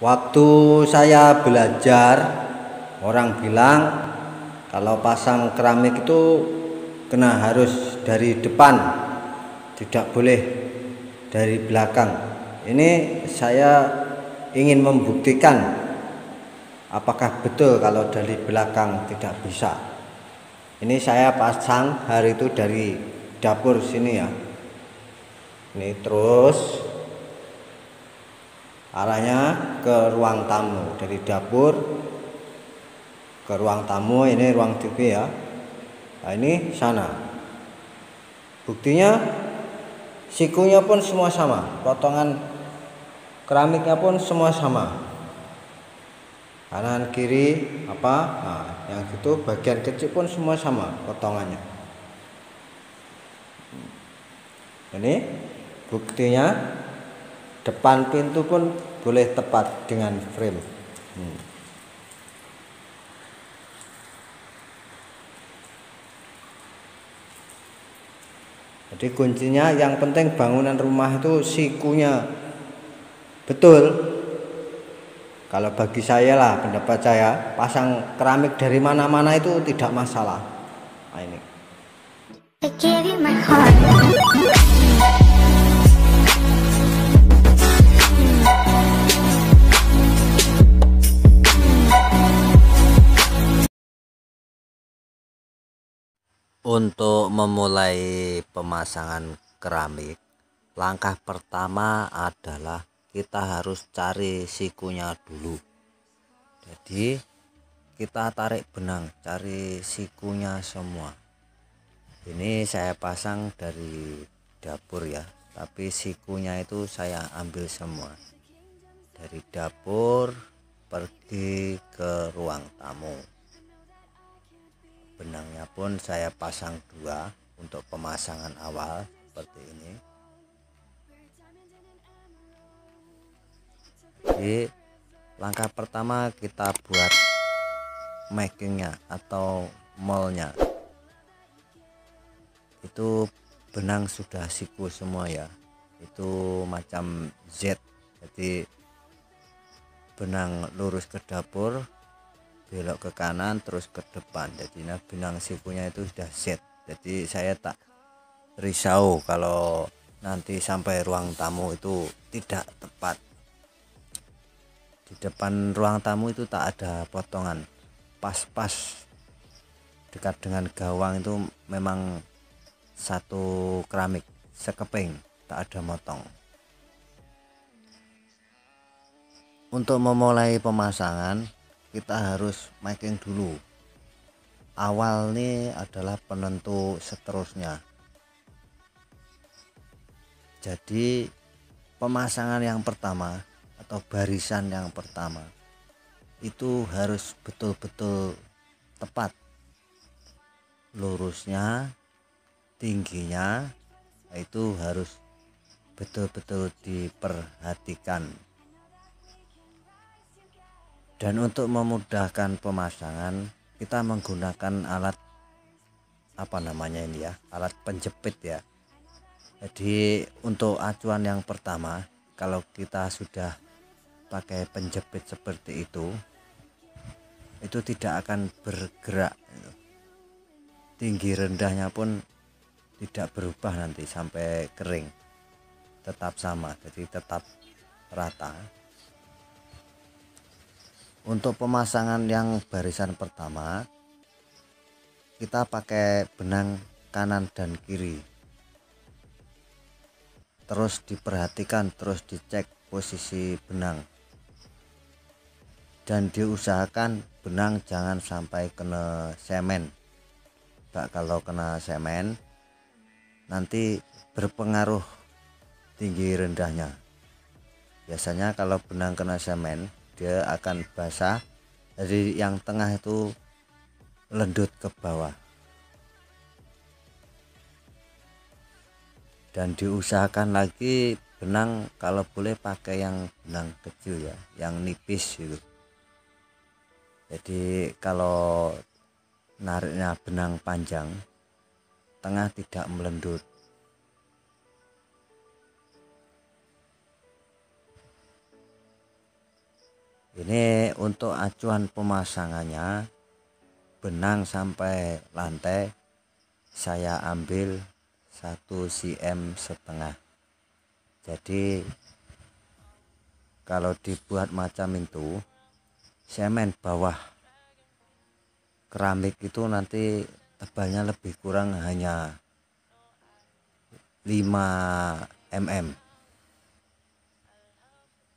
Waktu saya belajar, orang bilang kalau pasang keramik itu kena harus dari depan, tidak boleh dari belakang. Ini saya ingin membuktikan apakah betul kalau dari belakang tidak bisa. Ini saya pasang hari itu dari dapur sini ya. Ini terus arahnya ke ruang tamu, dari dapur ke ruang tamu. Ini ruang TV ya. Nah, ini sana. Buktinya sikunya pun semua sama, potongan keramiknya pun semua sama, kanan kiri apa. Nah, yang itu bagian kecil pun semua sama potongannya. Ini buktinya, depan pintu pun boleh tepat dengan frame. Jadi kuncinya yang penting bangunan rumah itu sikunya betul. Kalau bagi saya lah, pendapat saya, pasang keramik dari mana-mana itu tidak masalah. Nah, ini. I gave you my heart. Untuk memulai pemasangan keramik, langkah pertama adalah kita harus cari sikunya dulu. Jadi kita tarik benang, cari sikunya semua. Ini saya pasang dari dapur ya, tapi sikunya itu saya ambil semua dari dapur pergi ke ruang tamu. Benangnya pun saya pasang 2 untuk pemasangan awal seperti ini. Jadi langkah pertama kita buat markingnya atau moldnya. Itu benang sudah siku semua ya, itu macam Z. Jadi benang lurus ke dapur, belok ke kanan, terus ke depan. Jadi benang sikunya itu sudah Z. Jadi saya tak risau kalau nanti sampai ruang tamu itu tidak tepat. Di depan ruang tamu itu tak ada potongan, pas-pas dekat dengan gawang itu memang satu keramik sekeping, tak ada motong. Untuk memulai pemasangan kita harus marking dulu. Awal ini adalah penentu seterusnya. Jadi pemasangan yang pertama atau barisan yang pertama itu harus betul-betul tepat, lurusnya, tingginya itu harus betul-betul diperhatikan. Dan untuk memudahkan pemasangan kita menggunakan alat alat penjepit ya. Jadi untuk acuan yang pertama, kalau kita sudah pakai penjepit seperti itu tidak akan bergerak. Tinggi rendahnya pun tidak berubah nanti sampai kering, tetap sama, jadi tetap rata. Untuk pemasangan yang barisan pertama kita pakai benang kanan dan kiri, terus diperhatikan, terus dicek posisi benang, dan diusahakan benang jangan sampai kena semen. Kalau kena semen nanti berpengaruh tinggi rendahnya. Biasanya kalau benang kena semen dia akan basah, jadi yang tengah itu lendut ke bawah. Dan diusahakan lagi benang kalau boleh pakai yang benang kecil ya, yang nipis gitu. Jadi kalau nariknya benang panjang, tengah tidak melendut. Ini untuk acuan pemasangannya, benang sampai lantai saya ambil 1,5 cm. Jadi kalau dibuat macam itu, semen bawah keramik itu nanti tebalnya lebih kurang hanya 5 mm.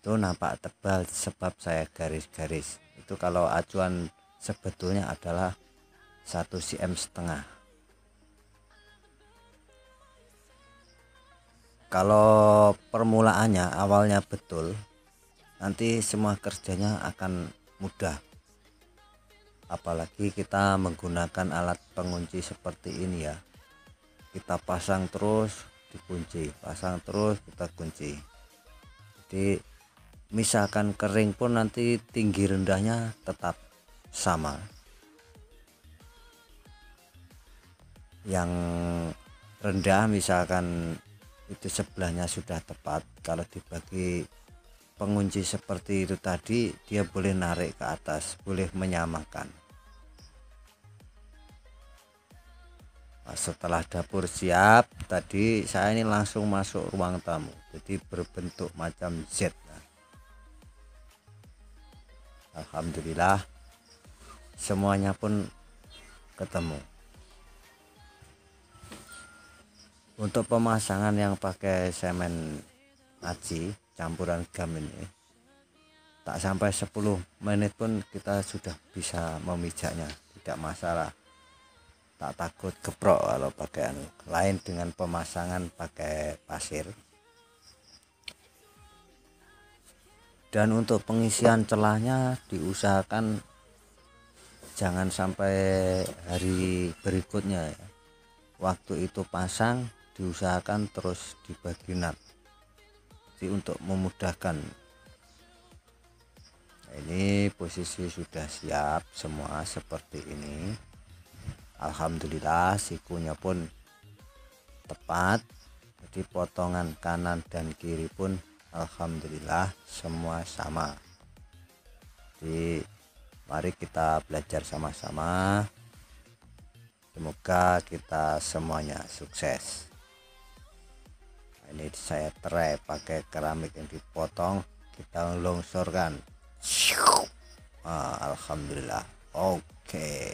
Itu nampak tebal sebab saya garis-garis. Itu kalau acuan sebetulnya adalah 1,5 cm. Kalau permulaannya awalnya betul, nanti semua kerjanya akan mudah. Apalagi kita menggunakan alat pengunci seperti ini ya. Kita pasang terus dikunci, pasang terus kita kunci. Jadi misalkan kering pun nanti tinggi rendahnya tetap sama. Yang rendah misalkan itu sebelahnya sudah tepat, kalau dibagi pengunci seperti itu tadi, dia boleh narik ke atas, boleh menyamakan. Nah, setelah dapur siap, tadi saya ini langsung masuk ruang tamu, jadi berbentuk macam Z. Alhamdulillah semuanya pun ketemu. Untuk pemasangan yang pakai semen aci campuran gam ini, tak sampai 10 menit pun kita sudah bisa memijaknya, tidak masalah. Tak takut geprok kalau pakai lain dengan pemasangan pakai pasir. Dan untuk pengisian celahnya diusahakan jangan sampai hari berikutnya ya. Waktu itu pasang diusahakan terus dibagi nut. Jadi untuk memudahkan. Ini posisi sudah siap semua seperti ini. Alhamdulillah sikunya pun tepat. Jadi potongan kanan dan kiri pun alhamdulillah semua sama. Jadi mari kita belajar sama-sama. Semoga kita semuanya sukses. Ini saya try pakai keramik yang dipotong, kita longsorkan. Alhamdulillah. Oke.